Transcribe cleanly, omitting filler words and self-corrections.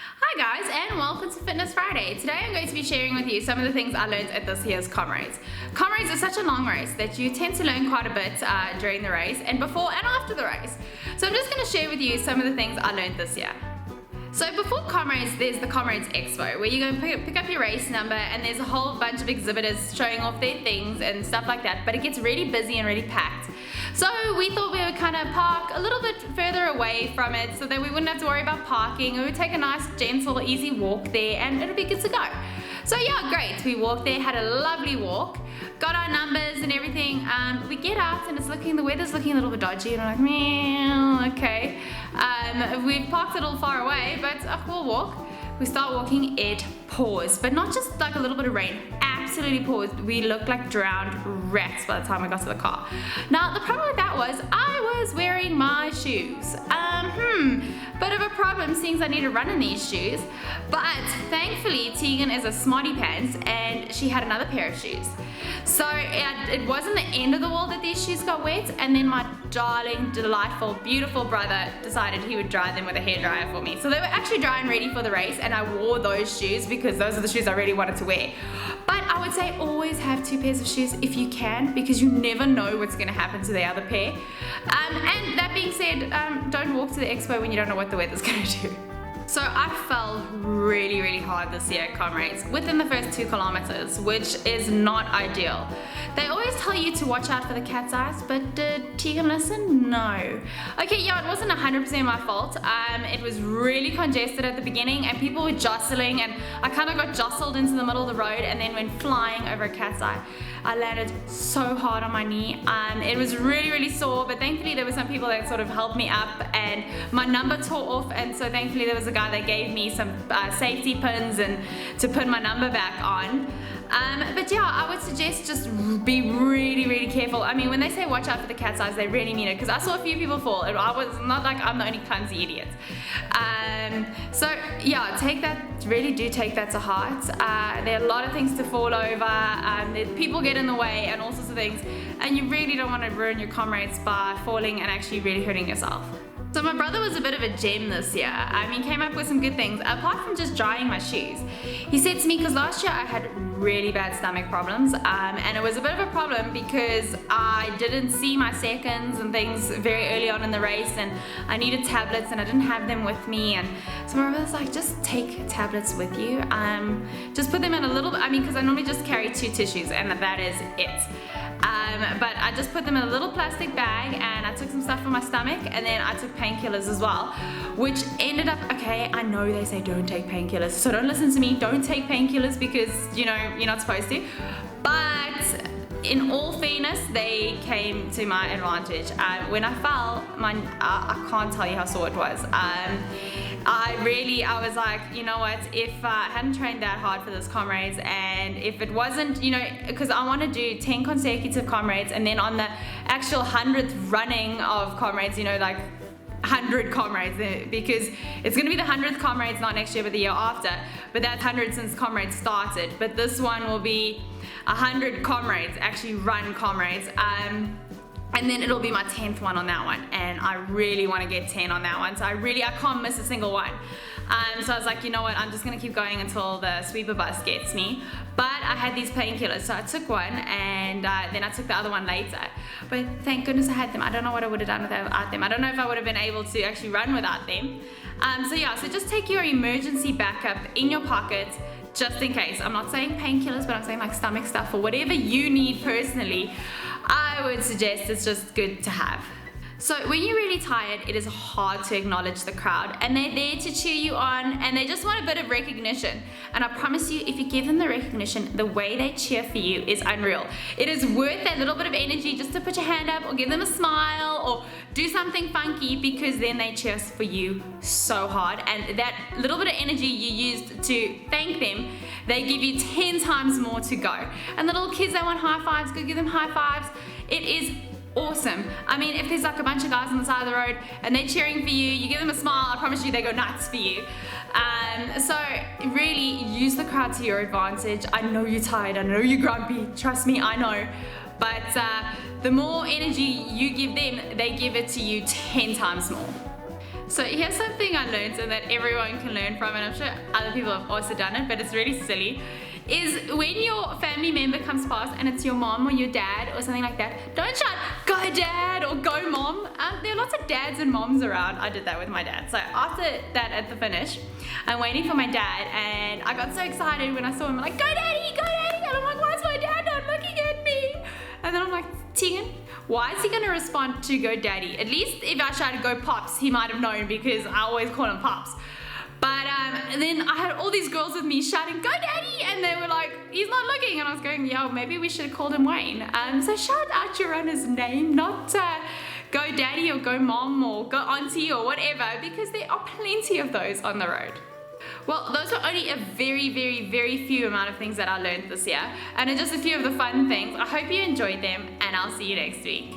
Hi guys, and welcome to Fitness Friday. Today I'm going to be sharing with you some of the things I learned at this year's Comrades. Comrades is such a long race that you tend to learn quite a bit during the race and before and after the race. So I'm just going to share with you some of the things I learned this year. So before Comrades, there's the Comrades Expo, where you go and pick up your race number, and there's a whole bunch of exhibitors showing off their things and stuff like that, but it gets really busy and really packed. So we thought we would kind of park a little bit further away from it so that we wouldn't have to worry about parking. We would take a nice, gentle, easy walk there, and it'll be good to go. So yeah, great. We walked there, had a lovely walk, got our numbers and everything. We get out and the weather's looking a little bit dodgy, and I'm like, meow, okay. We've parked a little far away, but we'll walk. We start walking, it pours, but not just like a little bit of rain, absolutely pours. We looked like drowned rats by the time we got to the car. Now, the problem with that was I was wearing my shoes. Bit of a problem seeing as I need to run in these shoes, but thankfully Tegan is a smarty pants and she had another pair of shoes. So it wasn't the end of the world that these shoes got wet, and then my darling, delightful, beautiful brother decided he would dry them with a hairdryer for me. So they were actually dry and ready for the race, and I wore those shoes because those are the shoes I really wanted to wear. But I would say always have two pairs of shoes if you can, because you never know what's going to happen to the other pair. And that being said, don't walk to the expo when you don't know what the weather's going to do. So I fell really, really hard this year at Comrades within the first 2 kilometers, which is not ideal. They always tell you to watch out for the cat's eyes, but did Tegan listen? No. Okay, yeah, it wasn't 100% my fault. It was really congested at the beginning and people were jostling, and I kind of got jostled into the middle of the road and then went flying over a cat's eye. I landed so hard on my knee. It was really, really sore, but thankfully there were some people that sort of helped me up, and my number tore off, and so thankfully there was a guy that gave me some safety pins and to put my number back on. But yeah, I would suggest just be really, really careful. I mean, when they say watch out for the cat's eyes, they really mean it, because I saw a few people fall, and I was not like I'm the only clumsy idiot. So yeah, really do take that to heart. There are a lot of things to fall over, people get in the way and all sorts of things, and you really don't want to ruin your Comrades by falling and actually really hurting yourself. So my brother was a bit of a gem this year. He came up with some good things, apart from just drying my shoes. He said to me, because last year I had really bad stomach problems, and it was a bit of a problem because I didn't see my seconds and things very early on in the race, and I needed tablets and I didn't have them with me. And so my brother's like, just take tablets with you. Just put them in a little bit, because I normally just carry 2 tissues and that is it. But I just put them in a little plastic bag, and I took some stuff for my stomach, and then I took painkillers as well, which ended up, okay, I know they say don't take painkillers, so don't listen to me, don't take painkillers because, you're not supposed to, but in all fairness, they came to my advantage. When I fell, I can't tell you how sore it was. I was like, you know what, if I hadn't trained that hard for this Comrades, and if it wasn't, because I want to do 10 consecutive Comrades, and then on the actual 100th running of Comrades, like 100 Comrades, because it's going to be the 100th Comrades, not next year but the year after, but that's 100 since Comrades started, but this one will be 100 Comrades, actually run Comrades, and then it'll be my 10th one on that one, and I really want to get 10 on that one, so I can't miss a single one. So I was like, you know what, I'm just going to keep going until the sweeper bus gets me. But I had these painkillers, so I took one, and then I took the other one later. But thank goodness I had them. I don't know what I would have done without them. I don't know if I would have been able to actually run without them. So just take your emergency backup in your pocket, just in case. I'm not saying painkillers, but I'm saying like stomach stuff or whatever you need personally. I would suggest it's just good to have. So when you're really tired, it is hard to acknowledge the crowd, and they're there to cheer you on, and they just want a bit of recognition. And I promise you, if you give them the recognition, the way they cheer for you is unreal. It is worth that little bit of energy just to put your hand up or give them a smile or do something funky, because then they cheer for you so hard, and that little bit of energy you used to thank them, they give you 10 times more to go. And the little kids that want high fives, go give them high fives. It is awesome. If there's like a bunch of guys on the side of the road and they're cheering for you, you give them a smile, I promise you they go nuts for you. So really use the crowd to your advantage. I know you're tired, I know you're grumpy, trust me, I know. But the more energy you give them, they give it to you 10 times more. So here's something I learned and that everyone can learn from, and I'm sure other people have also done it, but it's really silly, is when your family member comes past and it's your mom or your dad or something like that, don't shout, "Go dad" or "Go mom." There are lots of dads and moms around. I did that with my dad. So after that, at the finish, I'm waiting for my dad, and I got so excited when I saw him. I'm like, "Go daddy, go daddy." And I'm like, "Why is my dad not looking at me?" And then I'm like, Tegan, why is he gonna respond to "Go daddy"? At least if I shouted "Go pops," he might have known, because I always call him pops. But then I had all these girls with me shouting, "Go daddy," and they were like, "He's not looking." And I was going, "Yo, maybe we should have called him Wayne." So shout out your runner's name, not "Go daddy" or "Go mom" or "Go auntie" or whatever, because there are plenty of those on the road. Well, those were only a very few amount of things that I learned this year, and just a few of the fun things. I hope you enjoyed them, and I'll see you next week.